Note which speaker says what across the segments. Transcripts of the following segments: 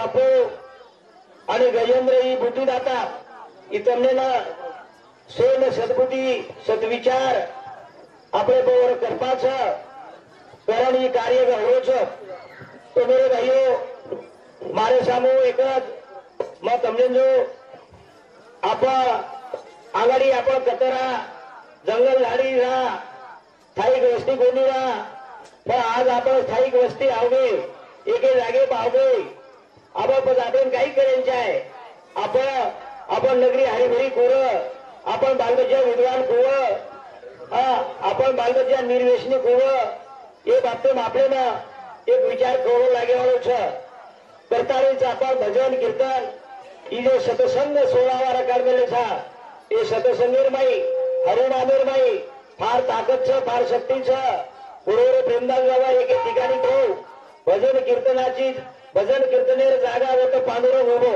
Speaker 1: बापू आणि गजेंद्र ही बुद्धिदाता इतमने ना सेन सद्बुद्धी सद्विचार अपने पोर कृपा छ कारण ये कार्य हो छ। तो मेरे भाइयों मारे सामू एक मत तमने जो आप आघाडी आपण कचरा जंगल झाडी राहा स्थायिक वस्ती कोणी राहा पण आज आपण स्थायिक वस्ती आवगे एके जागे पावगे आपण काही करायचे आहे आपण नगरी हरिभरी कोर आपण बालबच्चा विद्वान कोव आपण बालबच्चा निर्वेशनी कोव ये बाबतीत आपल्याला एक विचार करू लागेवाळो छ करताळीच आपण भजन कीर्तन ही जो सतसंग 16 वारा काढलेले छा ये सतसंगीर माई हरिनामेर माई फार ताकद छ फार शक्ती छ बरोबर प्रेमदास बाबा एक ठिकाणी तो भजन कीर्तनाची भजन कीर्तनेर जागा होत पांडुरंग उभो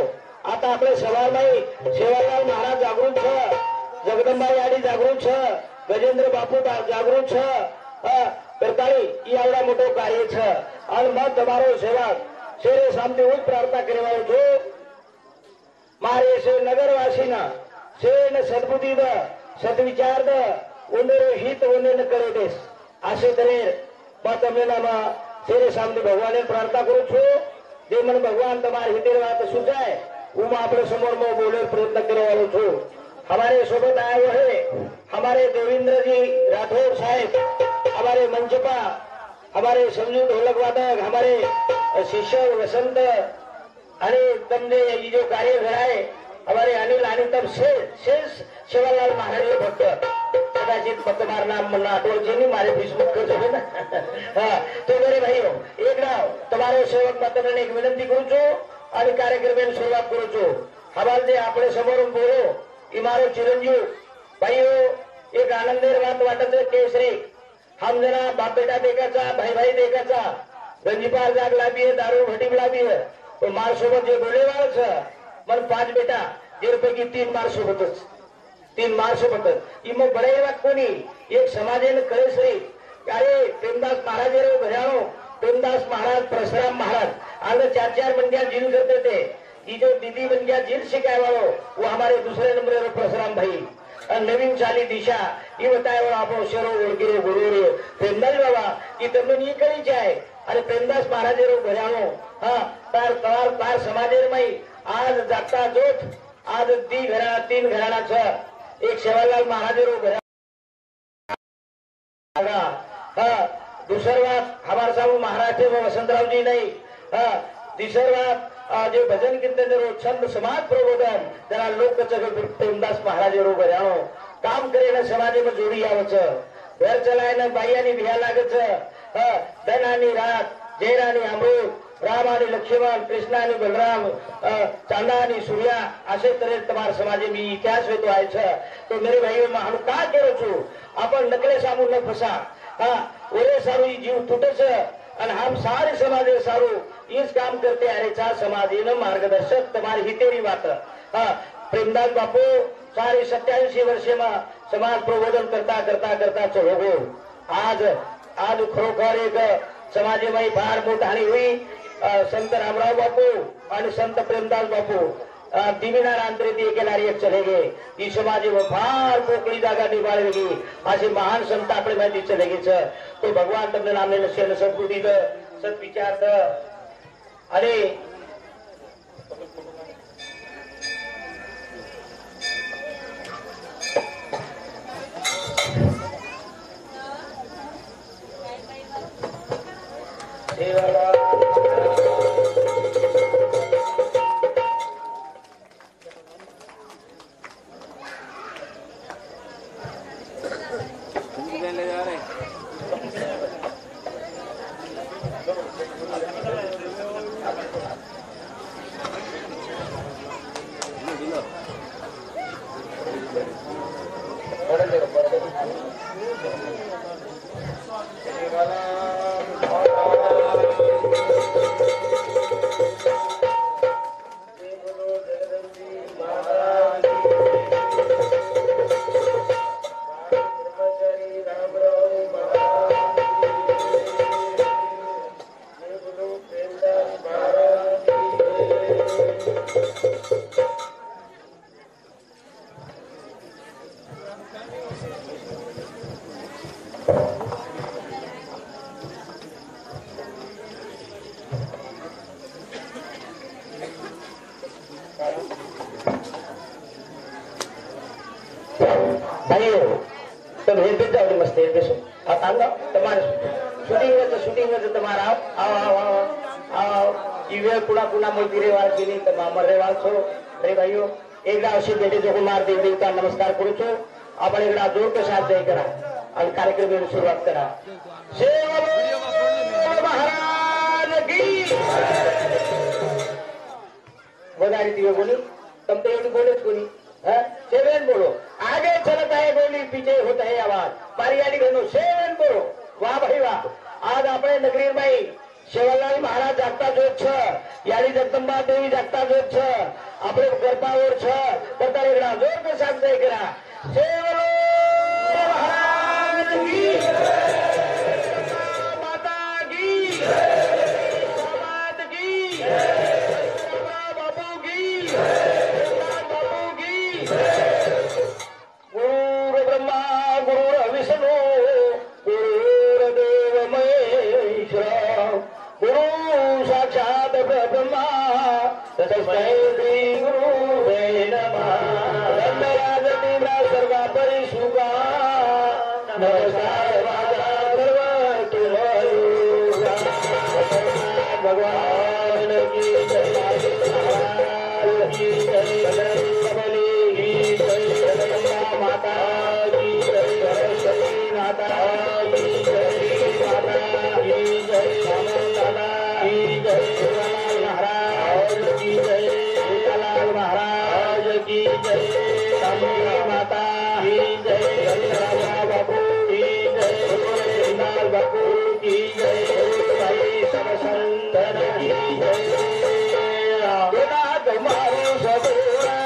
Speaker 1: आता आपले सवाल नाही सेवालाल महाराज जागृत छ जगदंबाई आडी जागृत छ गजेंद्र बापू जागृत छ करताळी ही आवडा मोठो कार्य छ आणि मग તમારો સેવા શેરે સામે ઉચ્ચ પ્રાર્થના કરવાનો છો મારે સે નગરવાસીના સેન સદબુદ્ધિ દ સદવિચાર દ ઉંદરો હિત ઉન્નયન કરે દેશ આશે તરે મત તમને નામ શેરે સામે ભગવાનને પ્રાર્થના કરું છું જે મને ભગવાન તમારી હિતેર વાત સુજાય હું આપણે સમોરમાં બોલે પ્રયત્ન કરવાનો છું हमारे सोबत आए हुए हैं हमारे देवेंद्र जी राठौर साहब हमारे मंचपा हमारे संजू ढोलक वादक हमारे शिष्य वसंत आणि तमने ये जो कार्य कराए हमारे अनिल आणि तब शेष शिवलाल महाराज भक्त कदाचित मतमार नाम मना आठवण मारे फेसबुक कर जो ना हाँ तो मेरे भाइयों एक राव तुम्हारे सेवक मतने एक विनंती करू छो आणि कार्यक्रम सुरुवात करू छो हमारे जे आपले समोर बोलो इमारो चिरंजीव भाइयों एक आनंदेर बात वाटत है केसरी हम जना बाप बेटा देखाचा भाई भाई देखाचा गंजीपार जागला भी है दारू भटीबला भी है तो मार सोबत जे बोलेवाळ छ मन 5 बेटा जे पैकी 3 मार सोबतच 3 मार सोबतच इम बडाई वाट कोणी एक समाजेन कळेसरी अरे प्रेमदास महाराज रे घराणो प्रेमदास महाराज परशुराम महाराज आले 4 मंदिर जिल करते थे ये जो दीदी बन गया जिल शिकाय वालों वो हमारे दूसरे नंबर पर परशुराम भाई और नवीन चाली दिशा ये बताए वाला आप शेरो गुरगिरे गुरुरे प्रेमदास बाबा की तमने नहीं करी जाए अरे प्रेमदास महाराज रो घराणो हाँ तार समाजेर में आज जागता जोत आज 3 घराणा छ एक सेवालाल महाराज रो घराणा हाँ दूसरी बात हमारे सामने महाराज थे वसंतराव जी नहीं हाँ तीसरी बात जो भजन कीर्तन छंद समाज प्रबोधन जरा लोक प्रेमदास महाराज घराणो काम करे समाज में जोड़ी आवे छ घर चलाय बाईयानी बिहा लागे छ धनानी रात जयरानी अमृत राम आणि लक्ष्मण कृष्ण आणि बलराम चांदा आणि सूर्या असे तरह तमार समाज में इतिहास होतो आहे छ तो मेरे भाइयों में हम का करो छु अपन नकले सामू न फसा ओरे सारू जीव टूटे छ और हम सारे समाज सारू इस काम करते अरे चा समाज मार्गदर्शक तुम्हारी हितेरी बात प्रेमदास बापू सारे 87 वर्ष में समाज प्रबोधन करता करता करता चलो गो आज खरोखर एक समाज में फार मोठाणी हुई संत रामराव बापू और संत प्रेमदास बापू दिविना रांत्रेती एकेलारी एक चले गए इस समाज में फार पोकळी जागा निभाळली असे महान संत आपले माहिती चले गए तो भगवान तमने नामने सेन सद्बुद्धी सद्विचार अरे नमस्कार करू छो आपण एकदा जोर के साथ जय करा आणि कार्यक्रम सुरुवात करा महाराज की वदारी दिवे बोली तुम तो एवढी बोले कोणी सेवन बोलो आगे चलत आहे गोली पीछे होत आहे आवाज पारियाडी बहनो सेवन बोलो वाह भाई वाह आज આપણે નગરીમાં શેવલાલ મહારાજ જાગતા જોત છે યારી જગદંબા દેવી જાગતા જોત છે આપણે ગરબાઓર છે તતારે એકડા જોર કે સાથ જય કરા શેવલો મહારાજ की माता की समाज की बाबू की बाबू की गुरु ब्रह्मा गुरु विष्णु गुरुदेव महेश्वर गुरु साक्षात ब्रह्मा तस्मै श्री गुरुवे नमः धन्यवाद सर्वा परिसुगा नमस्कार माझा सर्व केला भगवान की जय महाराज की जय कमली की जय माता की जय सरस्वती माता की जय माता की जय दादा की जय महाराज की जय लाल महाराज की जय माता की जय बापू की जय लाल बापू की जय भाई सब संतन की जय तुम्हारे सबूरा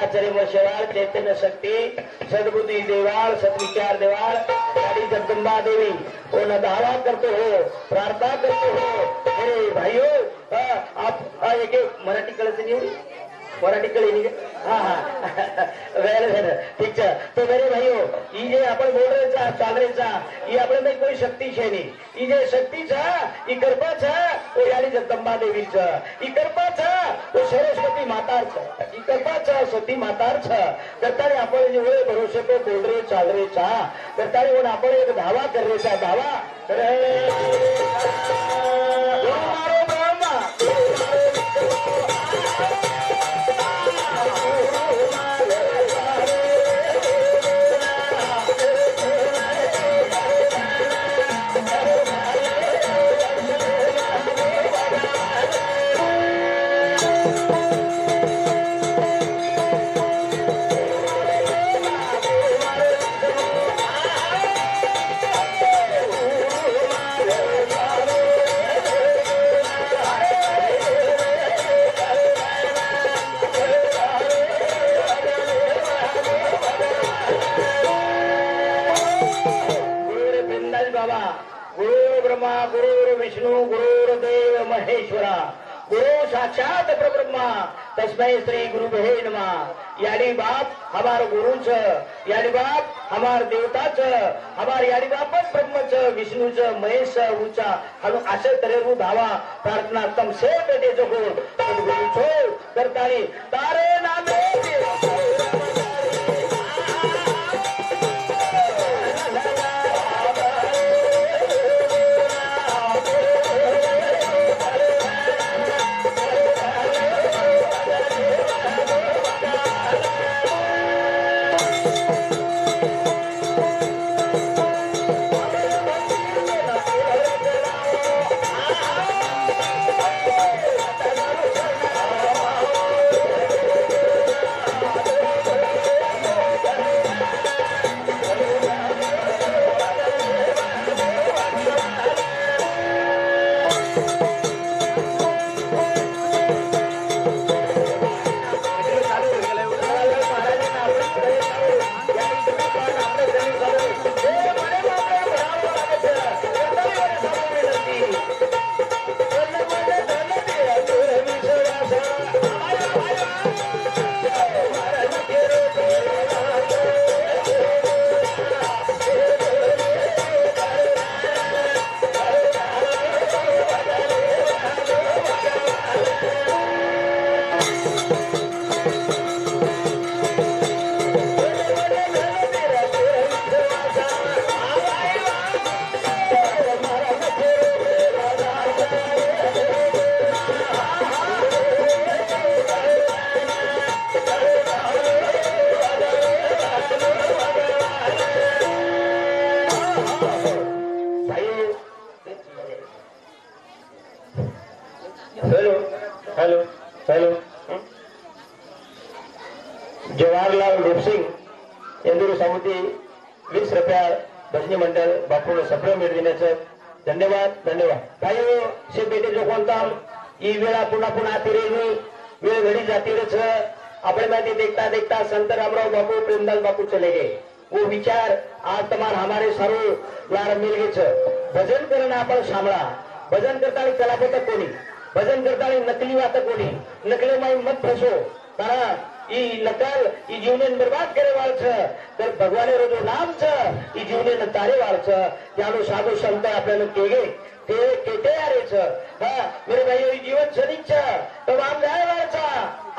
Speaker 1: आचार्य मशेवाळ चैतन्य शक्ती सद्बुद्धी देवाळ सत्विचार देवाळ सारी जगदंबा देवी वो न दावा करते हो प्रार्थना करते हो मेरे भाइयों आप एक एक मराठी कळत नहीं मराठी कळी नहीं हाँ हाँ वेल ठीक है तो मेरे भाइयों ये जे आपण बोल रहे चा चाल रहे चा ये अपने में कोई शक्ति है नहीं ये जे शक्ति चा ये कृपा चा वो यानी जगदंबा देवी चा ये कृपा चा वो सरस्वती माता चा ये कृपा चा सती माता चा करता रे आपण जे होय भरोसे को बोल रहे चाल रहे चा करता रे वो आपण एक धावा कर रहे चा धावा मारो ब्रह्मा साक्षात परब्रह्मा तस्मै श्री गुरु भे नमः यानी बाप हमार गुरु छ यानी बाप हमार देवता छ हमार यानी बापच ब्रह्म छ विष्णु छ महेश छ ऊंचा हम असे तरेरू धावा प्रार्थना तम से बेटे जो को गुरु छो करतारी तारे नामे जवाहरलाल रूपसिंग इंदूर समिति 20 रुपया भजनी मंडल बापू सफर भेट देण्याचं धन्यवाद धन्यवाद भाई से बेटे जो कोणता ही वेळा पुन्हा पुन्हा तिरेवी वेळ घडी जातीलच આપણે में देखता देखता संत रामराव बापू प्रेमदास बापू चले गए वो विचार आज तुम्हारा हमारे सारू लार मिल गए भजन करना आपण सांभळा भजन करता कलापत कोणी भजन करता नकली वात कोणी नकली में मत फसो कारण ई नकल ई जीवने बर्बाद करे वाल छ तर भगवाने रो जो नाम छ ई जीवने तारे वाल छ त्यानो साधु संत आपल्याला केगे ते केटे आरे छ हां मेरे भाइयों ई जीवन क्षणिक छ तमाम जाय वाल छ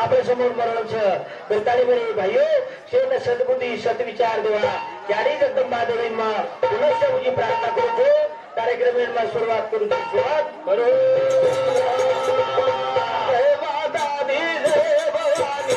Speaker 1: आपले समोर मरण छ तर ताली मेरे भाइयों शेन सद्बुद्धी सत्विचार देवा यारी जगदंबा देवी मा पुनश्च मुझी प्रार्थना करू छो कार्यक्रम में शुरुआत करू शुरुआत करो जय माता दी जय भवानी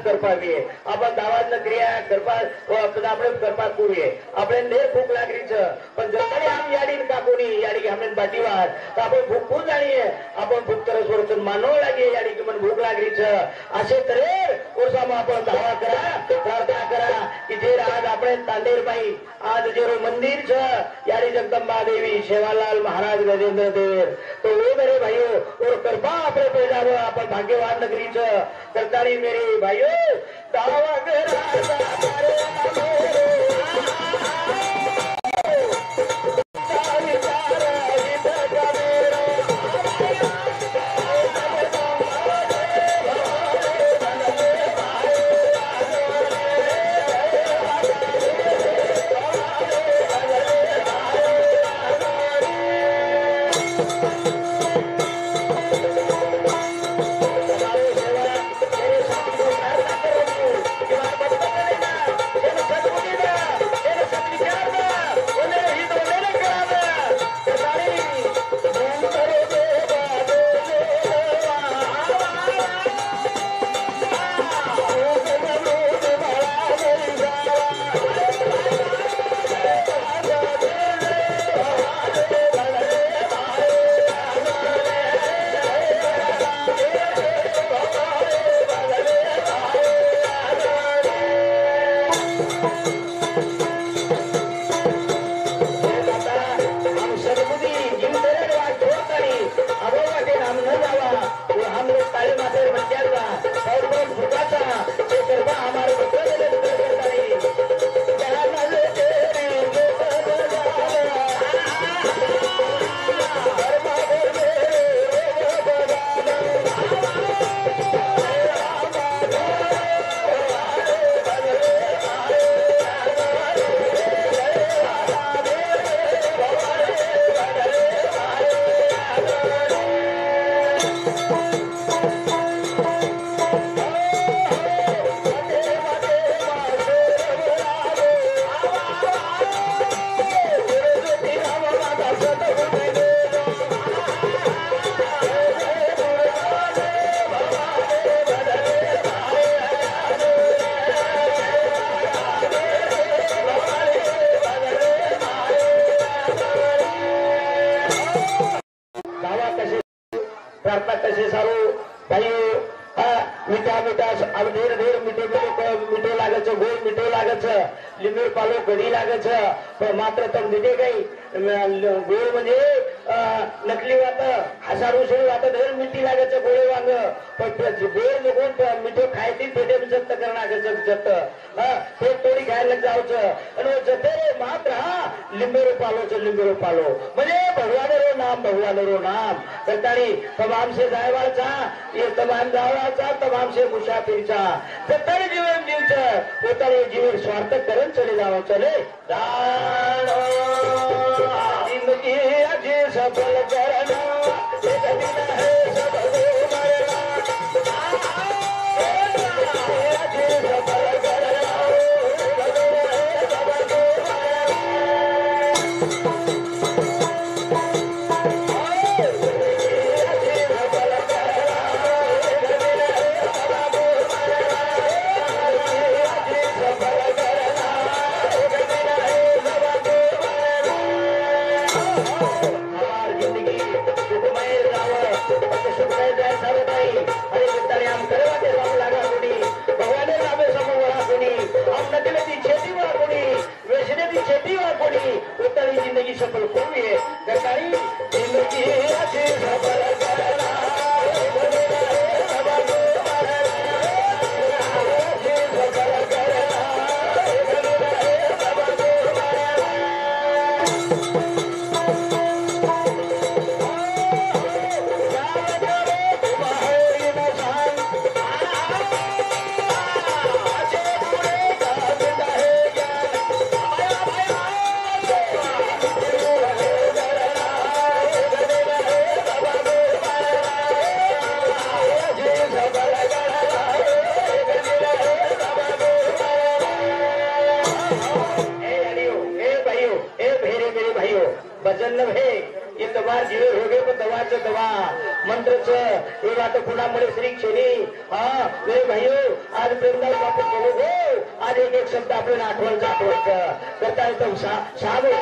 Speaker 1: કરપાવીએ આપણે દાવાજને ક્રિયા કરપા આપણે કરપા કુવીએ આપણે ને ભૂખ લાગી છે પણ જતરે આમ યાડી કાકોની યાડી કે આપણે બાટીવાર તો આપણે ભૂખ કોણ જાણીએ આપણે ભૂખ તરસ વરચન માનો લાગીએ યાડી કે મને ભૂખ લાગી છે આશે તરે ઓરસામાં આપણે દાવા કરા પ્રાર્થના કરા કે જે રાજ આપણે તાંડેરભાઈ आज जो मंदिर छ यारी जगदम्बा देवी सेवालाल महाराज गजेंद्र देव तो वो मेरे भाइयों और कृपा अपने पैदा अपन भाग्यवान नगरी छ करताड़ी मेरे भाइयों दावा प्रार्थना कसे सारू भाई मीठा मीठा अब धीर धीर मीठो मीठो लागे છે ગોળ મીઠો લાગે છે લીંબુ પાલો ઘડી લાગે છે પણ માત્ર તમ દીધે કઈ ગોળ म्हणजे नकली वात हसारूशी वात धीर मीठी लागे છે ગોળે વાંગ પણ ધીર લોકો મીઠો ખાયતી પેટે જત કરना જત પેટ તોડી ખાય જાવ છે અને જતે માત્ર લીંબુ પાલો છે લીંબુ પાલો म्हणजे भगवान नाम सरकारी तमाम से जायवाचा ये तमाम जावाचा तमाम से मुसाफिरचा सरकारी जीवन जीवच पोताने जीवन स्वार्थ करून चले जावं चले जिंदगी अजी सफल करना एक दिन है सबको मरना अजी सफल करना सफल होवी है सरकारी जिंदगी अच्छी सफल करना भाइयों भजन नव्हे ये तबार जीवे हो गए पण दवाचं दवा मंत्रच हे वाट कुणामुळे श्री क्षणी हा मेरे भाइयों आज प्रेमदास बापू बोलो हो आज एक शब्द आपल्याला आठवण करता येतो साबो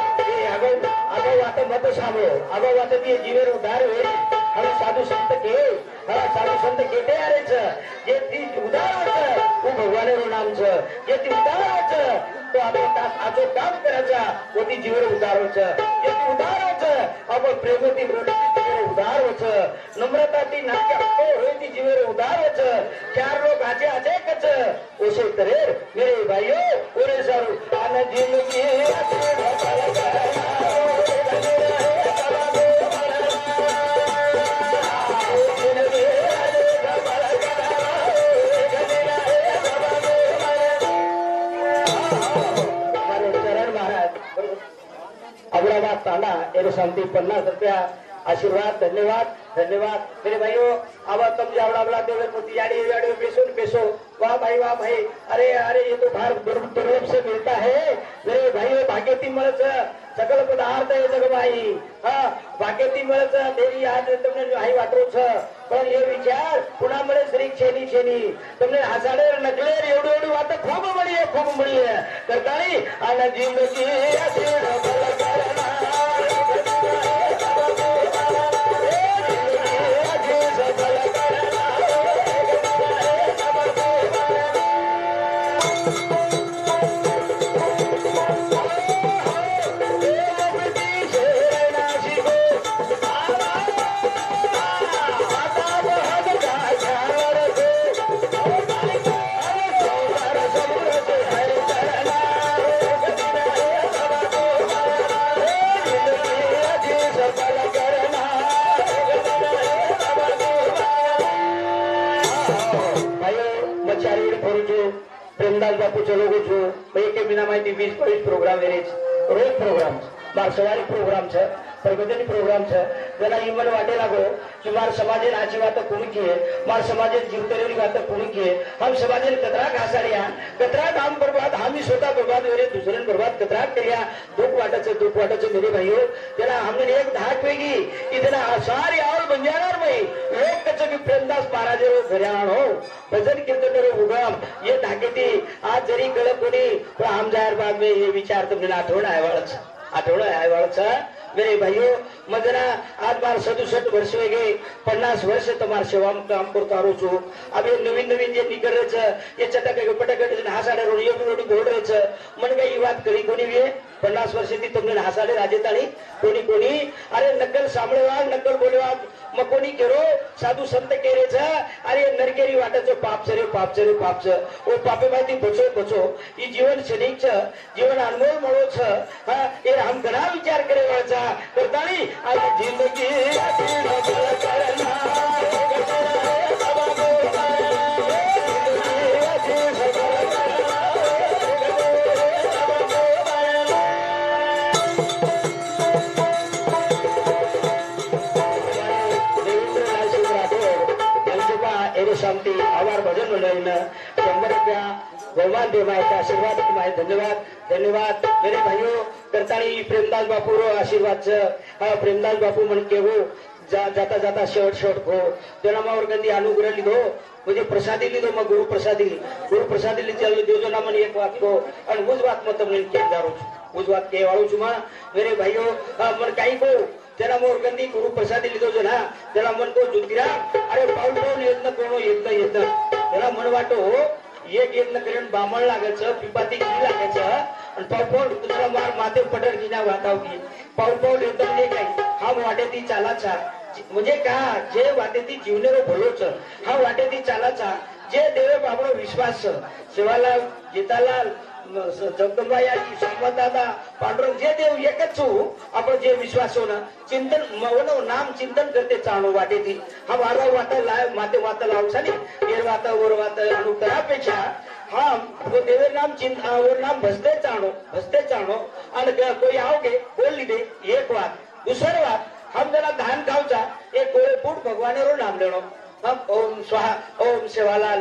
Speaker 1: अगो वाट मत साबो अगो वाट ती जीवेर उधार होईल હવે સાધુ સંત કે સાધુ સંત કેતે આરે છે જે તી ઉદાહરણ છે હું ભગવાનનું નામ છે જે તી ઉદાહરણ છે તો આપણે આજો કામ કરાचा ઓતી જીવન ઉદાહરણ છે જે તી ઉદાહરણ છે આપણે પ્રેમથી વૃત્તિ ઉદાહરણ છે નમ્રતાથી નાટ્ય ઓ હોતી જીવન ઉદાહરણ છે ચાર લોક આજે આજે કચ ઓસે તરે મેરે ભાઈઓ ઓરે સારું આના જિંદગી अमराबाद ताना एवं शांति 50 रुपया आशीर्वाद धन्यवाद धन्यवाद मेरे भाइयों अब तुम जावड़ा देवे मोती याड़ी पेशो वाह भाई अरे अरे ये तो भार दुर्लभ से मिलता है मेरे भाइयों भाग्यती मळच सकल पदार्थ है जगमाई हाँ भाग्यती मळच देवी आज तुमने जो हाई वाटो छ पण ये विचार पुन्हा मळे श्री छेनी छेनी तुमने हसाडे नकले एवढी वाट खूप मळी है करताळी आणि जिंदगी अशी प्रेमदास बापूच्या लोगो छो एक बिना माहिती 20-25 प्रोग्राम वेरेज रोज प्रोग्राम मार सवारी प्रोग्राम छ प्रगति प्रोग्राम छ जना इमन वाटे लागो कि मार समाजे नाची बात कोणी किए मार समाजे जीवतरेली बात कोणी किए हम समाजे कतरा घासाडिया कतरा काम बर्बाद हामी स्वतः बर्बाद वेरे दुसऱ्यान बर्बाद कतरा करिया दुख वाटाचे मेरे भाइयों जना हमने एक धाक वेगी इतना सारी आवल बन जाणार भाई लोक कच की प्रेमदास महाराज घरे आणो भजन कीर्तन उगम ये धाकेती आज जरी कळ कोणी पण हम जाहीर बाद में ये विचार तुमने आठवडा आहे वाळच मेरे भाइयों मजना आज बार 67 वर्ष हो गए 50 वर्ष तुम्हार सेवा में काम करता रो छो अब ये नवीन जे निकल रहे छ ये चटक पटक हासाडे रोड रोडी बोल रहे छ मन गई बात करी कोणी वे 50 वर्ष थी तुमने हासाडे राजेताणी कोणी अरे नकल सांभळेवाग नकल बोलेवाग मग कोणी केरो साधू संत केरे छ अरे नरकेरी वाटाचं पाप छ ओ पापे माहिती बचो ई जीवन क्षणिक छ जीवन अनमोल मळो छ हा ये हम घणा विचार करे वाचा करताणी आज जिंदगी शांति आभार भजन मंडळीनं 100 रुपया भगवान देवाचा आशीर्वाद तुम्हाला धन्यवाद मेरे भाइयों करताणी प्रेमदास बापू रो आशीर्वाद हा प्रेमदास बापू मन केवो जाता शेवट को जनामावर गंदी अनुग्रह लिधो मुझे प्रसादी लिधो मग गुरु प्रसादी ली चल देजो ना मन एक बात को और उस बात में तुमने के दारू उस बात के वाळू छुमा मेरे भाइयों मन काई को तेरा मोर गंदी गुरु प्रसादी लिधो जो ना तेरा मन को जुतिरा अरे पाऊल यत्न कोनो यत्न तेरा मन वाटो एक यत्न करेन बामण लागायचं पिपाती घी लागायचं आणि पाऊल दुसरा मार माथे पटर घिना वाटावगी पाऊल यत्न म्हणजे काय हा वाटे ती चालाचा म्हणजे का जे वाटे ती जीवनेरो भलोच हा वाटे ती चालाचा जे देवे बाबा विश्वास शिवालाल जितालाल जगदंबा याची श्रीमंतादा पांडुरंग जे देव एकच छू आपण जे विश्वास हो ना चिंतन मवनो नाम चिंतन करते चाणो वाटे थी हा वारा वाटा लाय माते वाता लाव छानी एर वाता वर वाता अनुकरापेक्षा हा वो देवे नाम चिंत और नाम भसते चाणो आणि कोई आओगे बोल ली दे एक बात दुसरी बात हम जरा धान खाऊचा एक कोळे फूट भगवानेरो नाम लेणो हम ओम स्वाहा ओम सेवालाल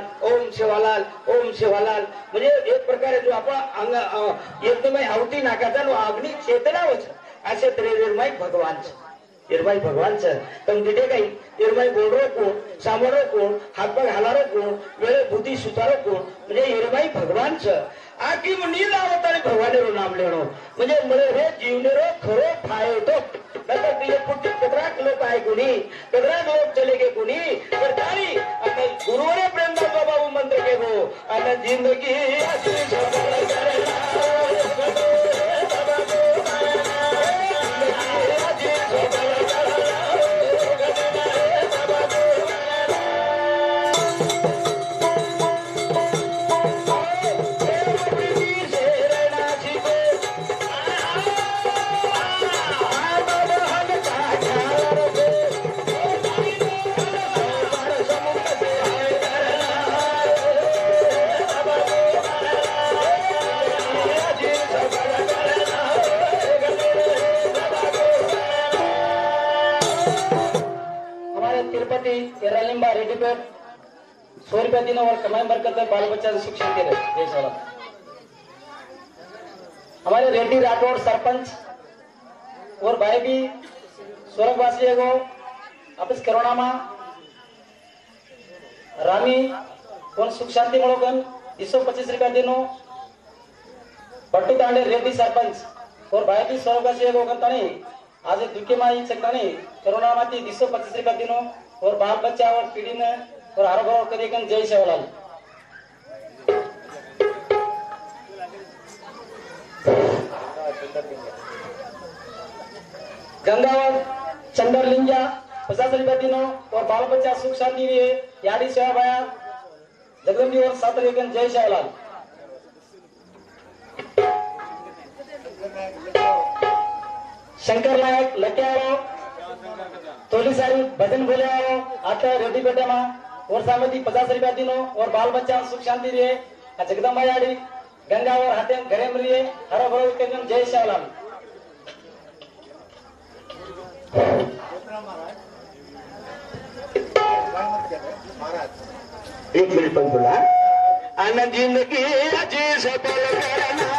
Speaker 1: म्हणजे एक प्रकारे जो आपण अंग एकदम आवती नाकाचा नो अग्नी चेतना होच असे तरी निर्मय भगवान निर्मय भगवान पण तिथे काही निर्मय बोलरो कोण सामोरो कोण हातपाय घालारो कोण वेळे बुद्धी सुधारो कोण म्हणजे निर्मय भगवान आखी नी लावत आणि भगवानेरो नाम लेणो म्हणजे मळे हे जीवनेरो खरो फाय होतो नंतर तिथे पुढचे कदराक लोक आहे कोणी कदराक लोक चले गे कोणी तर तारी आता गुरुवरे प्रेम दाखवा बाबू मंत्र के गो आणि जिंदगी अशी सफल करेला रेड्डीपेट 100 रुपया दिन और कमाई बरकत है बाल बच्चा शिक्षण के लिए जय सोला हमारे रेड्डी राठौड़ सरपंच और भाई भी स्वर्गवासी है वो आपस कोरोना में रामी कौन सुख शांति मलोकन 225 रुपया दिनो बट्टू तांडे रेड्डी सरपंच और भाई भी स्वर्गवासी है वो कंतानी आज दुखे में ही चकतानी कोरोना में 225 रुपया दिनो और बाल बच्चा और पीढ़ी ने और हर घर करेगन जय सेवालाल गंगावर चंदरलिंगा 50 रुपया दिनो और बाल बच्चा सुख शांति लिए यारी सेवा भाया जगदम्बी और सात करेगन जय सेवालाल शंकर नायक लक्यारो थोड़ी सारी भजन बोले आओ आता रेड्डी बेटे में और सामने 50 रुपया दिनो और बाल बच्चा सुख शांति रहे जगदम्बा याड़ी गंगा और हाथे घरे में रहे हरो भरो के जय श्यामलाल
Speaker 2: एक मिनट पर बोला आनंद जिंदगी अजी सफल करना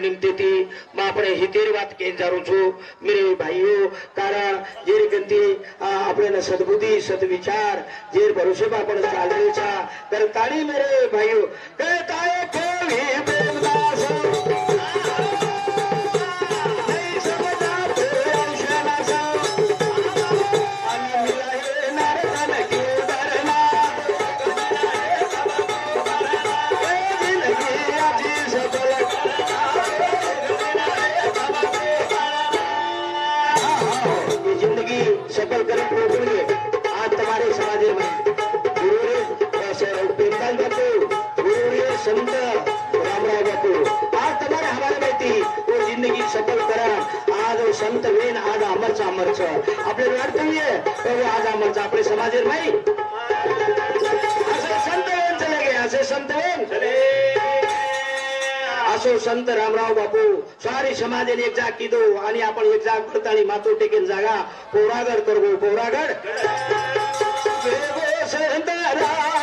Speaker 2: निम्ति थी मैं अपने हितेर बात के जारू छु मेरे भाइयों तारा जेरी गंती अपने सद्बुद्धि सद्विचार जेर भरोसे में अपन चाल रहे छा कर ताड़ी मेरे भाइयों कहता है कोई प्रेमदास नहीं समझा तेरी शनासा अन्य मिलाए नरतन के डरना जिंदगी अजी सफल सफल करें प्रोग्राम आज तुम्हारे समाज में गुरु संत रामराव बापू आज तुम्हारे हमारे में थी वो जिंदगी सफल करा आज वो संत वेन आज अमरचा अमरचा अपने अर्थ है वो आज अमरचा अपने समाज में असे संत वेन चले गए असे संत वेन चले असो संत रामराव बापू सारी समाजाने एक जाग कीधो आणि आपण एक जाग भरतानी मातो टेकेन जागा पोरागड करगो पोरागड संत रामराव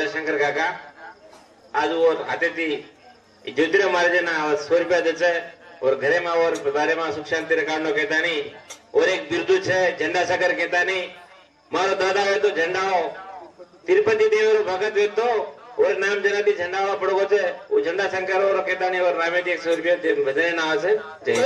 Speaker 3: शंकर काका आज वो आते थी ज्योतिराव महाराज ना 100 रुपया देते और घरे में और बारे में सुख शांति काढनो कहता नहीं और एक बिरदू है झंडा सागर कहता नहीं मारो दादा है तो झंडा हो तिरुपति देव भगत है तो और नाम जनाती झंडा वाला पड़ो छे वो झंडा शंकर और केतानी और नामे 100 रुपया दे बधाई ना आवे जय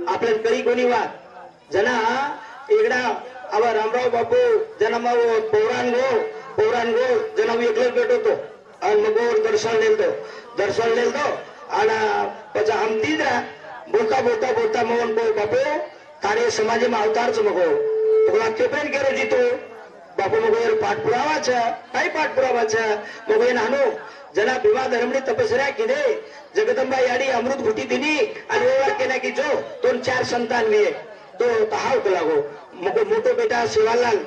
Speaker 2: आपल्याला करी कोणी वाद जना एकदा आवा रामराव बापू जना पौरांगो जना एकलच भेटतो आणि मग दर्शन नेलतो आणि पचा हमती दा बोलता मोहन बापू तारे समाजे में अवतारच मगो तुला केपेन केरो जीतो बापू मगो पाठपुरावा छ काय पाठपुरावा छ मगो नानो जना भीमा धर्मनी तपस्या किदे जगदंबा याडी अमृत घुटी दिनी आणि एवढा केला की जो 2-4 संतान लिए तो तहाव लागो मग मोठो बेटा शिवालाल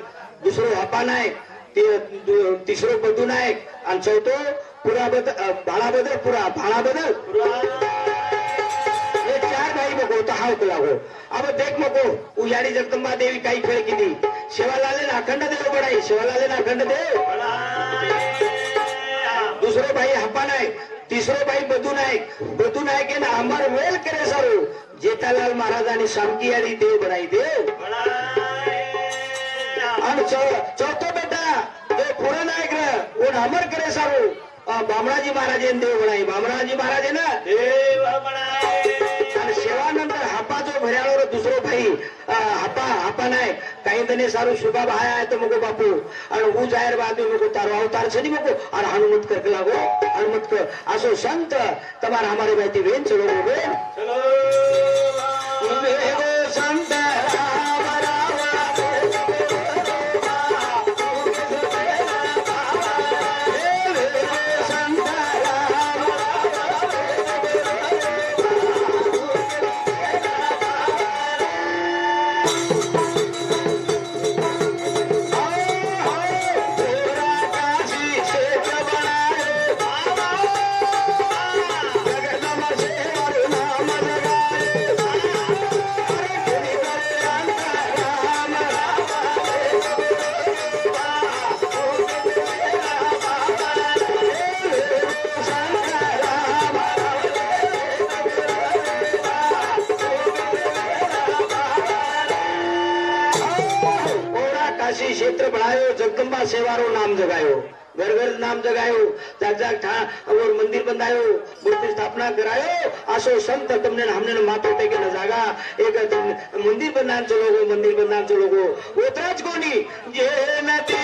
Speaker 2: दुसरो हपा नायक तिसरो बदू नायक आणि चौथो भाळाबदल हे 4 भाई मगो तहाव लागो अब देख मगो उयाडी जगदंबा देवी काही खेळ किती शिवालाले अखंड देव बडाई शिवालाले अखंड देव दुसरो भाई हपा नायक तिसरो भाई बदू नायक ना अमर वेल करे सारू जेठालाल महाराजांनी शामकी याडी देव बनाई देव आणि चौथो बेटा ते पुरा नायक रे ओन अमर करे सारू बामणाजी महाराज देव बनाई बामणाजी महाराज ना देव बनाई आणि सेवानंतर हापा जो भर्यावर दुसरो भाई हापा नायक काही तने सारू शुभा भाई आहे तो मगो बापू आणि हु जाहीर बात मगो तारो अवतार छनी मगो और हनुमत करके लागो हनुमत कर आसो संत तमार हमारे भाई वेन चलो वेन चलो संत क्षेत्र बढ़ायो जगदंबा सेवारो नाम जगायो घर घर नाम जगायो जाग ठा और मंदिर बंधायो मूर्ति स्थापना करायो आसो संत तुमने हमने माथो टेके न जागा एक मंदिर बनान चलोगो उतराज कोणी ये नदी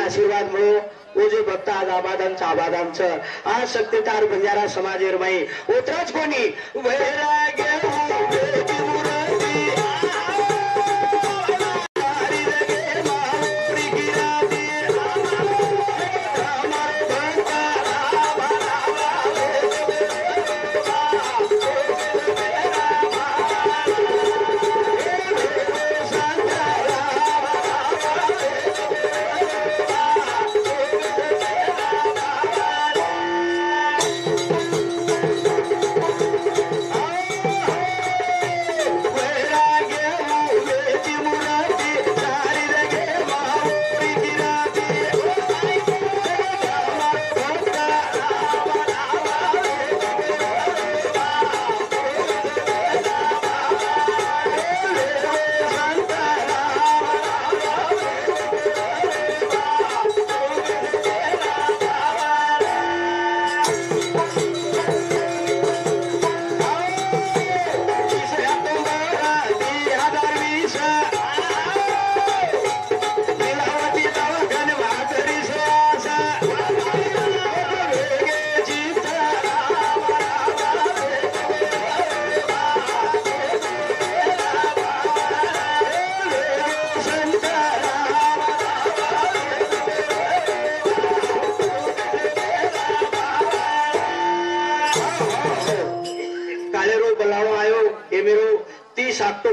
Speaker 2: आशीर्वाद मिळो वो जे भक्त आज आबादांचं आज शक्तितार बंजारा समाजेर माई उतराच कोणी वैराग्य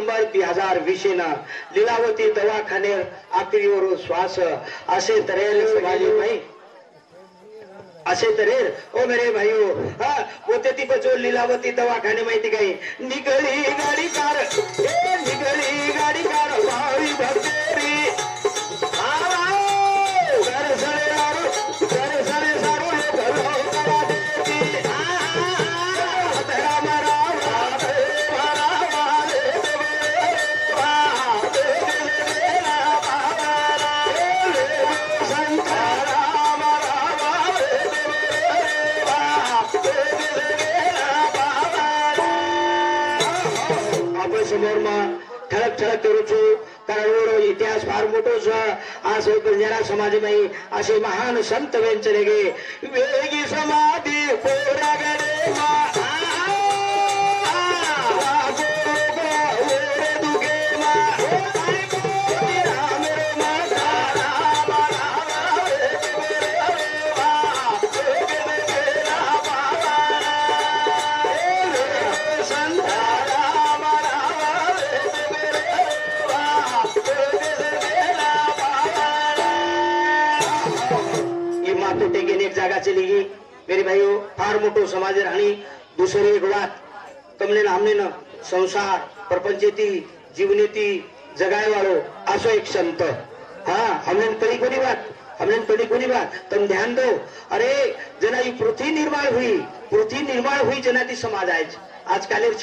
Speaker 2: ऑक्टोबर 2020 लीलावती दवाखाने आखरीवर श्वास असे तरेल माझे भाई असे तरेल ओ मेरे भाईओ होते ती बचो लीलावती दवाखाने माहिती काही निगळी गाडी कार निगळी गाडी कार भावी भक्तेरी समोर मग ठळक ठळक करू छू कारण इतिहास फार मोठो छ आज बंजारा समाजമായി असे महान संत वेंचले गे वेगी समाधी पोरागडे जागा चली गई मेरे भाइयों फार मोटो समाज राणी दुसरी एक बात तमने हमने न संसार प्रपंचेती जीवनेती जगाय वालो असो एक संत हमने कड़ी कोनी बात तुम ध्यान दो अरे जना ये पृथ्वी निर्माण हुई जना ती समाज आजकालेर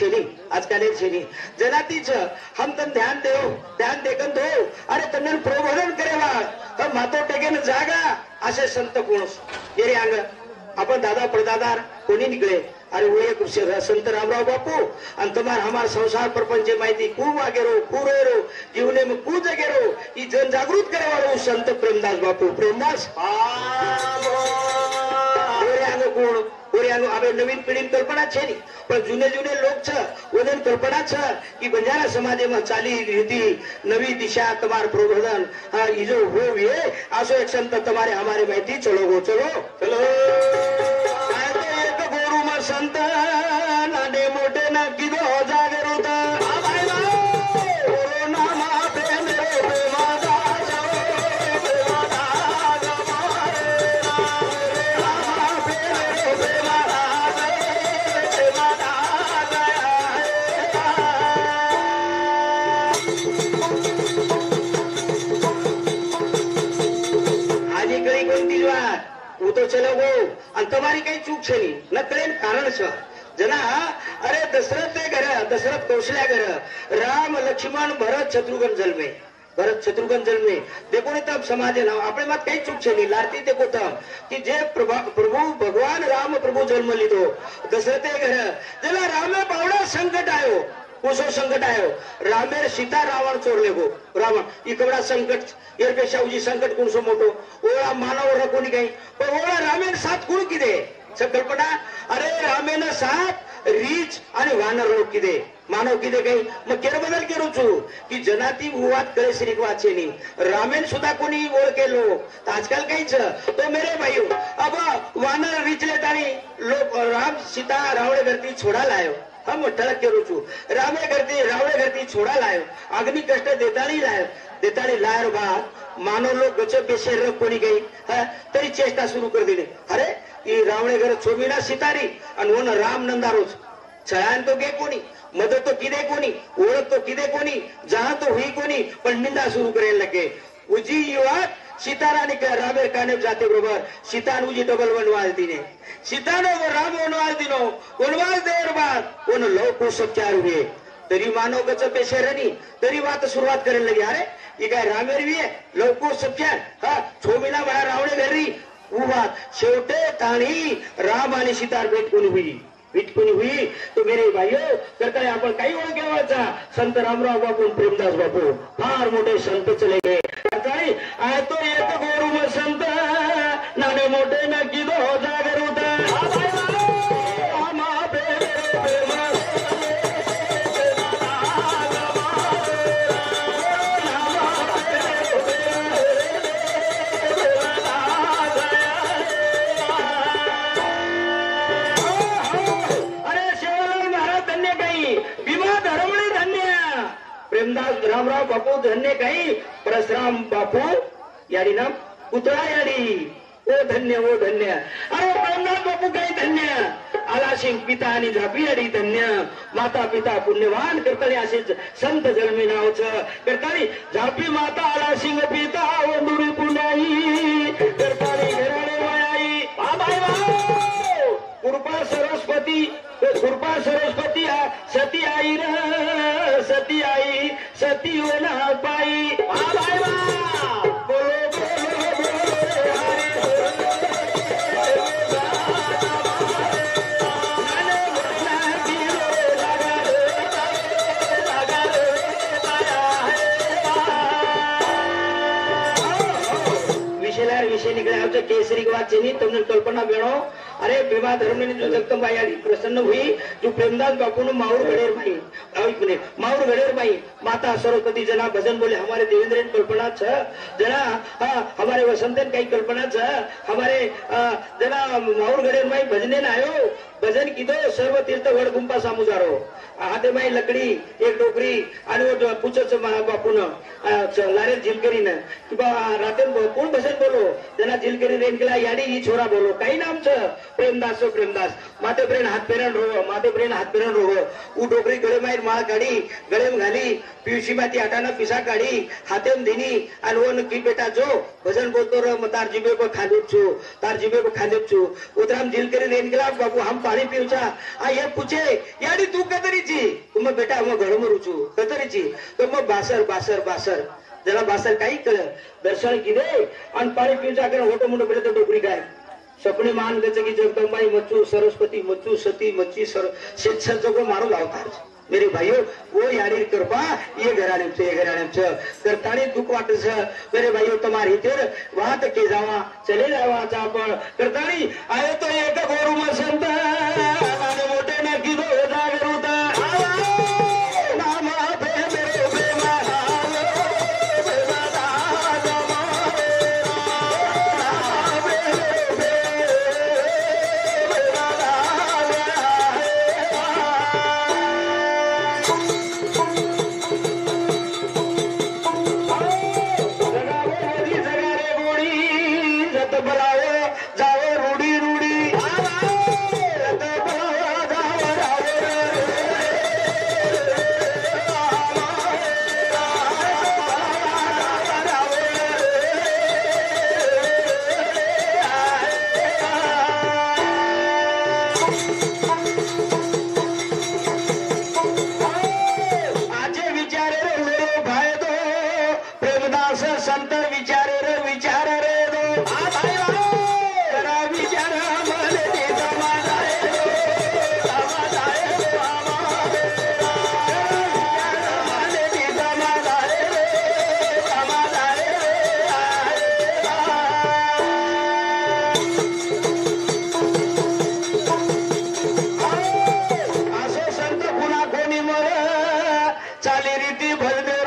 Speaker 2: छेनी जना तीच हम तम ध्यान देखन दो अरे तमने प्रबोधन करेवा हम मातो टेकेन जागा असे संत कोण येरे अंग आपण दादा परदादार कोणी निकळे अरे वो एक संत रामराव बापू आणि तुम्हार हमार संसार प्रपंच माहिती खूप वागेरो पूरेरो जीवने में कू जगेरो ई जन जागृत करे वालो संत प्रेमदास बापू प्रेमदास ओरे अंग कोण ओरे अंग अबे नवीन पिढी कल्पना छे नी पण जुने लोग छ ओने कल्पना छ की बंजारा समाज में चाली रीति नवी दिशा तुम्हार प्रबोधन ई जो हो ये आसो एक संत तुम्हारे हमारे माहिती चलो एक गोरू में संत नाने मोटे ना किदो जागे रोता तो चलो गो आणि तुम्हारी काही चूक छे नी न कळेन कारण छ जना अरे दशरथ कौशल्या घर राम लक्ष्मण भरत शत्रुघ्न जन्मे देखो नहीं तब समाज ना अपने मत कई चूक छे नी लारती देखो तब कि जे प्रभु भगवान राम प्रभु जन्म लीधो दशरथे घर जेला रामे पावड़ा संकट आयो कोसो संकट आयो रामेर सीता रावण चोरले गो रावण इकवड़ा संकट एर पेशा उजी संकट कोणसो मोठो ओळा मानव कोणी काही पण ओळा रामेर साथ कोण किदे संकल्पना अरे रामेन साथ रीच आणि वानर लोक किदे मानव किदे काही मग केर बदल केरो छु की जनाती विवाद करे श्री वाचे नी रामेन सुद्धा कोणी ओळ केलो तर आजकाल काहीच तो मेरे भाईओ अब वानर रीचले ताणी लोक राम सीता रावण घरती छोडा लायो हम ठळक करू छु रावणे घरती छोडा लायो अग्नि कष्ट देतानी लायर बाद मानव लोक गचप बेशेर कोणी गई तरी चेष्टा सुरू कर दिली अरे ई रावणे घर छोमीना सितारी आणि वन राम नंदारोच छळान तो गे कोणी मदत तो किदे कोणी ओळख तो किदे कोणी जहां तो हुई कोणी पण निंदा सुरू करेल लगे उजी युवात सीतारानी रामेर काने जाते बरोबर सीतान उजी डबल वनवास दिने सीतानो वो राम वनवास दिनो वनवास देर बाद कोण लवकर सच्चार हुए तरी मानव गच पेशेरनी तरी बात सुरुवात करायला लगी अरे ही काय रामेर भी है लवकर सच्चार छोमीना बडा रावणे घरी उवात शेवटे ताणी राम आणि सीतार भेट कोणी हुई तो मेरे भाइयों करता आपण काही ओळख केवाचा संत रामराव बापू प्रेमदास बापू फार मोठे संत चले गए आय तो एक गोरू में संत नाने मोठे न किदो जागर होता प्रेमदास रामराव बापू धन्य काही परशुराम बापू याडी नाम पुतळा याडी ओ धन्य अरे प्रेमदास बापू काही धन्य आला सिंग पिता आणि झापी याडी धन्य माता पिता पुण्यवान करताली असेच संत जन्मी नावचं करताली झापी माता आला सिंग पिता वंदुरी पुण्याई करताली घराणे मायाई बाबाई भाऊ कृपा सरस्वती सती आई र सती आई सती होना पाई बाबाई भाऊ बोलो बोलो बोलो हरे विषय निकले केसरी वाचनी तुमने कल्पना बेणो अरे विवाह धर्म ने जो जगदम भाई प्रसन्न हुई जो प्रेमदास बापू ने माउर गडेर भाई माता सरस्वती जना भजन बोले हमारे देवेंद्र कल्पना जना हमारे वसंतन कई कल्पना हमारे जना माउर गडेर भाई भजने न आयो भजन कीधो सर्व तीर्थ वड गुंपा सामुजारो हाथे माई लकड़ी एक डोकरी आणि वो पूछच बापून लारेल झिलकरीन कि राते कोण भजन बोलो जना झिलकरी रेन केला याडी ही छोरा बोलो काही नाम प्रेमदास माते प्रेम हाथ पेरन रोग उ डोकरी गळे माई माळ काढी गळेम घाली पिवशी माती आटाना पिसा काढी हातेम दिनी आणि वो की बेटा जो भजन बोलतो र तार जिबे को खालेप छु उतराम झिलकरी रेन केला बापू हम पानी पीवचा आ ये पूछे याडी तू कतरीची तुम बेटा हम घर में रुचू कतरीची तो मग बासर जरा बासर काही कळ दर्शन किदे आणि पाणी पिवचा कर होटो मोठो बेटा तो डोकरी काय सपने मान गच की जगदंबाई मच्चू सरस्वती मच्चू सती मच्ची शेतसर जो मारू लावतात मेरे भाइयों वो यारी कृपा ये घराणे करतानी दुख वाटस मेरे भाइयों तुम्हारी तेर वहां तक के जावा चले जावा आपण करतानी आयो तो एक गोरू मसंत आणि मोठे ना की दो जागरूता नाम पे मेरे प्रेमा संत विचारे रे दो करा विचार मले दे समाधाय असो संत पुन्हा कोणी मळ चाली रीती भजने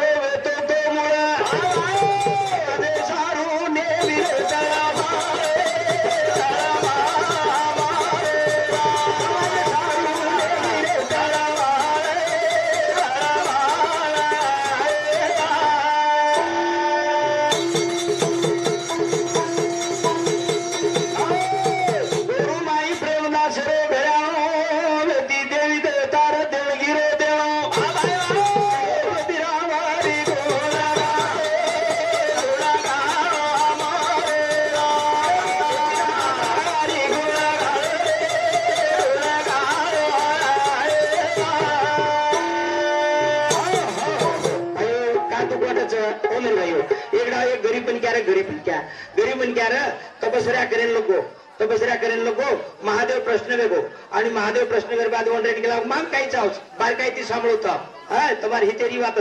Speaker 2: गरीब बन क्या तपस्या करेन लोगो महादेव प्रश्न वेगो आणि महादेव प्रश्न वेर बाद वन रेट केला मांग काही चावच बार काही ती सांभळता हा तुम्हारी ही तेरी बात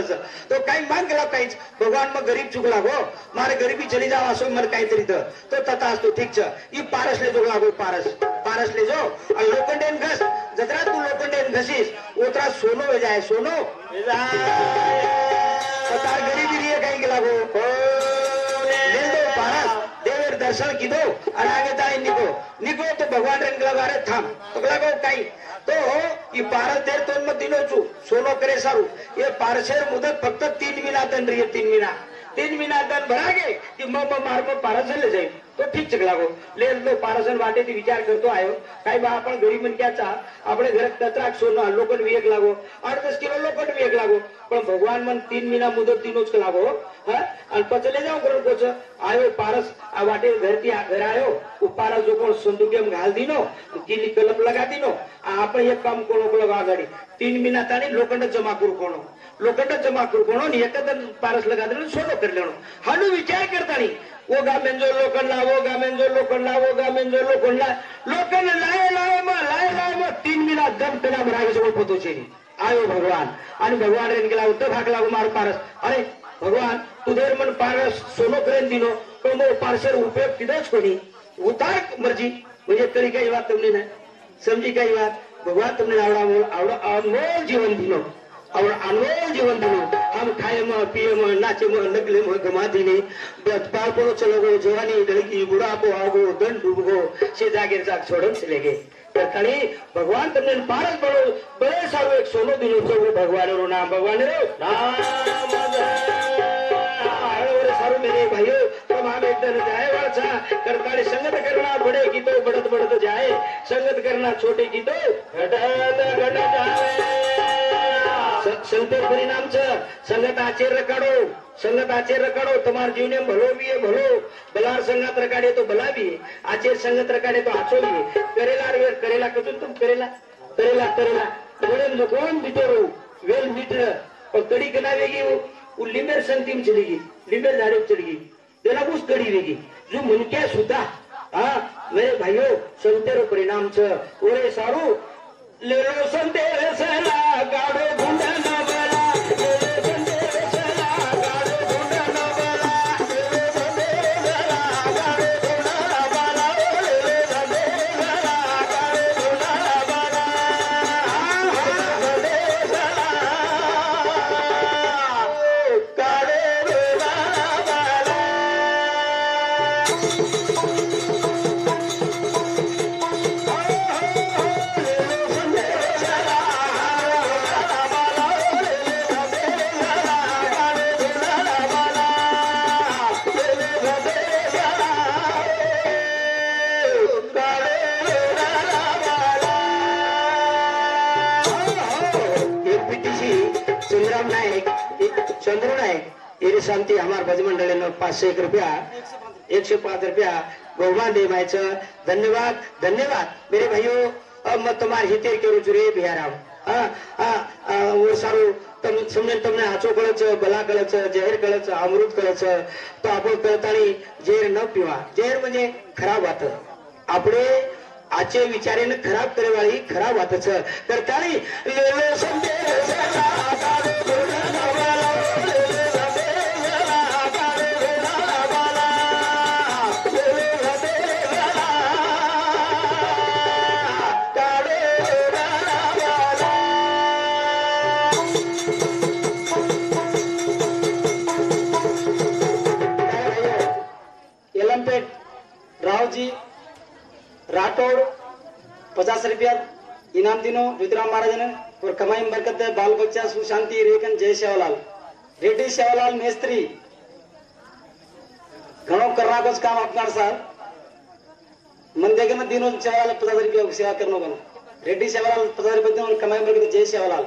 Speaker 2: तो काही मांग केला काहीच भगवान मग गरीब चुकला गो मारे गरीबी चली जाव असो मर काहीतरी तो तथा असतो ठीक छ ई पारसले जो लागो पारसले जो आणि लोखंडेन घस जत्रा तू लोखंडेन घसीस उतरा सोनो वे जाए सोनो तार गरीबी रे काही केला गो पारस देवर दर्शन कीधो અને આગે તાઈ નીકો તો ભગવાન રંગ લગારે થામ પગલા કહો કાઈ તો ઈ પારસ 13 માં દિનો છું સોનો કરે સારું એ પારસેર મુદત ફક્ત 3 મહિના દન રહી 3 મહિના દન ભરાગે કે મારમાં પારસ લે જાય તો ઠીક છે લાગો લે લો પારસન વાટેથી વિચાર કરતો આવ્યો કાઈ બા પણ ગરીબ મન ક્યાં ચા આપણે ઘરે કતરાક સોનો લોકોને વેક લાગો 8-10 કિલો લોકોને વેક લાગો પણ ભગવાન મન 3 મહિના મુદત દિનો જ લાગો હા અને પછી લે જાવ કરો કોચ આવ્યો પારસ આ વાટે ઘરથી આ ઘર આવ્યો ઉપારા જો કોણ સંદુકેમ ઘાલ દીનો કીલી કલપ લગા દીનો આ આપણે એક કામ કોનો કોલો ગાડી 3 મહિના તાણી લોખંડ જમા કરું કોનો ને એકદમ પારસ લગા દેનો સોનો કરી લેવાનો હાનું વિચાર કરતા નહીં वो गामें जो लोखंड लावो लोखंड लाए में 3 महीना दम पेला भरागे जो पोतो छे आयो भगवान आणि भगवान रेन गेला उद्धव भाग लागो मार पारस अरे भगवान तू देर मन पारस सोनो करेन दिनो तो मो पारसेर उपयोग किदोच कोणी उतार मर्जी म्हणजे तरी काही વાત તમને ના સમજી काही વાત भगवान તમને आवडा अनमोल जीवन दिनो और अनमोल जीवन दिनो हम खाए में पिए में नाचे में नगले में गमा दीने बालपणो चलो गो जवानी डळगी बुढ़ापो आगो दंड डूबगो से जागे जाग छोड़न चले गए तर कणी भगवान तुमने पारस बड़ो बड़े सारो एक सोनो दिनो छो भगवान रो नाम नाम सारो मेरे भाइयों तुम हम एक दिन जाए वाचा करताड़ी संगत करना बड़े की तो बढ़त जाए संगत करना छोटे की तो घटत जाए संतो परिणाम छ संगत आचर्य काढो तुम्हार जीवने भलो भी है भलो बलार संगत रकाडे तो भला भी है आचर्य संगत रकाडे तो आचो भी है करेला कचून तुम करेला बड़े लोगों बिटरो वेल मीटर और कड़ी कनावेगी वो लिमेर संतीम चलेगी लिमेर झाड़े चढ़ेगी तेरा उस कड़ी वेगी जो मुनके सुता हाँ मेरे भाइयों संतेरो परिणाम छ ओरे सारू ले लो संतेर सला गाड़ो गुंडा ना बला ले लो संतेर सला गाड़ो गुंडा ना बला ले लो संतेर सला गाड़ो गुंडा ना बला ले लो संतेर सला गाड़ो गुंडा ना बला संतेर सला गाड़ो गुंडा ना बला चंद्र नायक ये शांति हमारे भज मंडल 501 रुपया 105 रुपया बहुमान दे मायच धन्यवाद मेरे भाइयों अब मैं तुम्हारे हिते करू છું रे बिहाराम वो सारू समझे तुमने आचो कळे છે बला कळे છે जहर कळे છે अमृत कळे છે तो आपण कळतानी जहर न पीवा जहर म्हणजे खराब वात આપણે आचे विचारेने खराब करे वाली खराब वात છે करतानी लेलो संदेश रावजी राठौड़ 50 रुपया इनाम दिनो रुद्राम महाराज ने और कमाई में बरकत है बाल बच्चा सुख शांति रेकन जय सेवालाल रेड्डी सेवालाल मेस्त्री घणो करना कुछ काम अपना साहब मन देखे ना दिनों सेवालाल 50 रुपया सेवा करनो बनो रेड्डी सेवालाल 50 रुपया दिनो कमाई में बरकत जय सेवालाल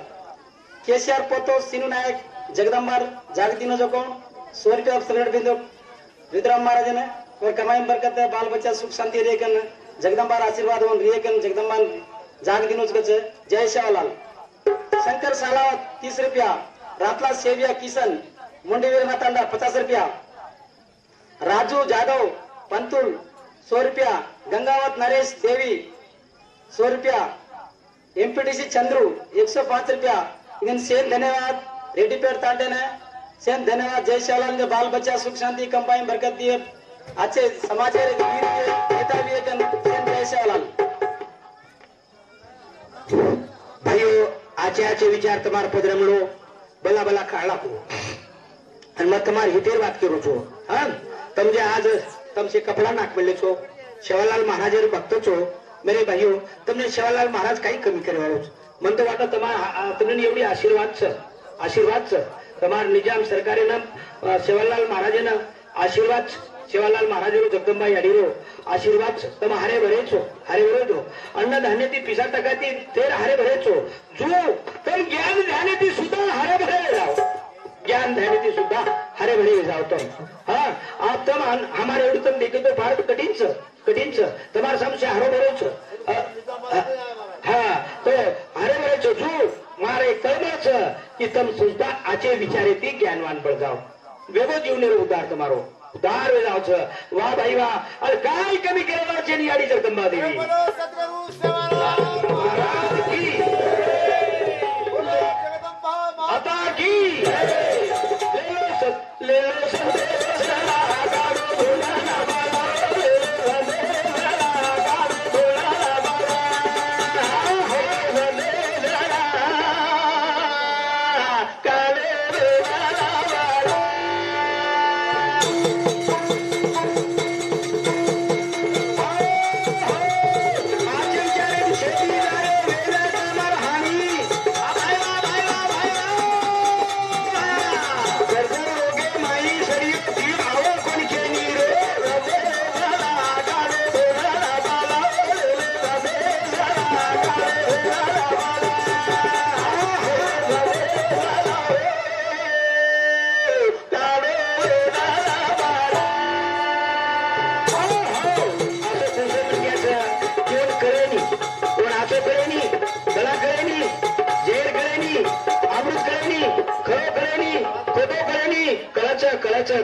Speaker 2: केसीआर पोतो सीनू नायक जगदम्बार जागतीनो जो कौन 100 रुपया अवसर बिंदु रुद्राम महाराज ने और कमाई में बरकत है बाल बच्चा सुख शांति रेकन जगदम्बार आशीर्वाद वन रेकन जगदम्बार जाग दिनोच गच जय सेवालाल शंकर सालावत 30 रुपया रातला सेविया किशन मुंडीवीर मातांडा 50 रुपया राजू जादव पंतुल 100 रुपया गंगावत नरेश देवी 100 रुपया एमपीटीसी चंद्रू 105 रुपया इधन सेन धन्यवाद रेड्डी पेड़ तांडे ने सेन धन्यवाद जय सेवालाल ने बाल बच्चा सुख शांति कंबाई में बरकत दिए अच्छे समाचार नेता भी जय सेवालाल भाइयों आचे विचार तमार पदरमलो बला खाला को અને मैं તમારી હિતેર વાત કરું છું હા તમે જે આજ તમસે કપડા નાખ મળે છો સેવાલાલ મહારાજ ભક્ત છો મેરે ભાઈઓ તમને સેવાલાલ મહારાજ કઈ કમી કરવાનો મને તો વાતો તમને એવડી આશીર્વાદ છે તમારા નિજામ સરકારે નામ સેવાલાલ મહારાજના આશીર્વાદ સેવાલાલ મહારાજ જગદંબા યાડીરો આશીર્વાદ છે તમે હારે ભરે છો અન્ન ધાન્યથી 50% તેર હારે ભરે છો જો તમે જ્ઞાન ધાન્યથી સુધા હારે ભરે જાઓ ज्ञान ध्यान की सुद्धा हरे भरे जाओ तुम हाँ आप तुम हमारे एवढं तुम देखे तो फार कठीण छ तुम्हारा समस्या हरो भरो छ हाँ तो हरे भरे छो जो मारे कळमा छ कि तुम सुद्धा आचे विचारे ती ज्ञानवान बळ जाओ वेगो जीवने उदार तुम्हारो उदार वे जाओ छ वाह भाई वाह अरे काय कमी केला छे नि आडी जगदंबा देवी महाराज की आता की ले लो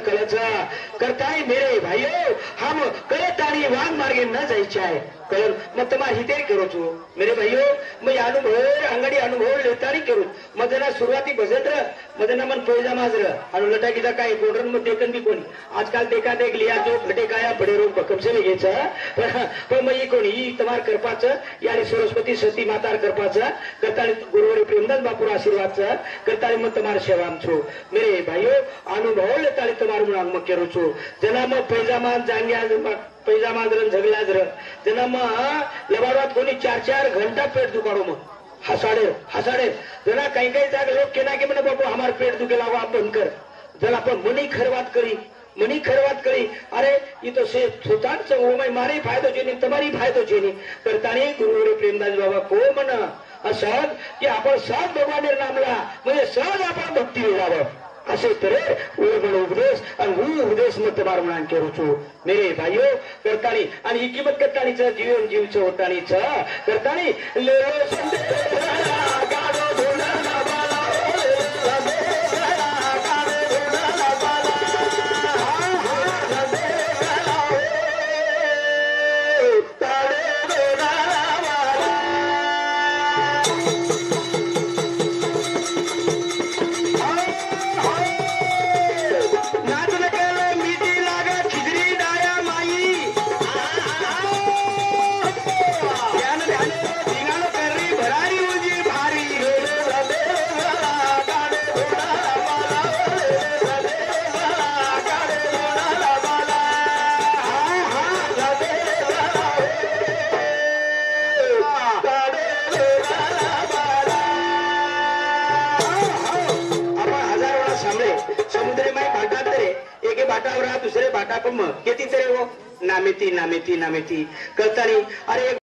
Speaker 2: कलचा करताय मेरे भाइयों हम कळतानी वांग मार्गे न जायचे आहे कळण मग तुम्हाला हिते करू छो मेरे भाइयों मैं अनुभव अंगडी अनुभव लेतानी करू मजना सुरुवाती भजन र मजना मन पैजा माजर आणि लटा गिदा काय कोडरन मग देखन बी कोणी आजकाल देखा देख लिया जो घटे काया बडे रोग भकमसे घ्यायचा पण मग कोणी तमार करपाचं याने सरस्वती सती मातार करपाचं करतानी गुरुवारी प्रेमदास बापूर आशीर्वादचं करतानी मग तुम्हारा सेवा छो मेरे भाइयों अनुभव लेतानी तुम्हारा मन मग करू छो जना मग पैजामा जांग्या पैजामा जर झगला जर जना मग लबारात कोणी 4-4 घंटा पेट दुखारो मग हसाडे जना काही जाग लोक केना की म्हणे बाबू हमार पेट दुखे लागो आप बंद कर जर आपण मनी खरवात करी अरे ये तो से सुतान से वो मारे फायदो छे नहीं तुम्हारी फायदो छे नहीं करतानी गुरुवारी प्रेमदास बाबा को म्हणा असहज की आपण सहज भगवान नामला म्हणजे सहज आपण भक्ती वेळावं असे तरे उपदेश आणि उपदेश मग तुम्हारा म्हणून करू छो मेरे भाइयों करतानी आणि ही किंमत करतानीच जीवन जीवच होतानीच करतानी ले लो संदेश गाडो धुंडा बाला दुसरे बाटा पण किती तरी हो नामेती करतानी अरे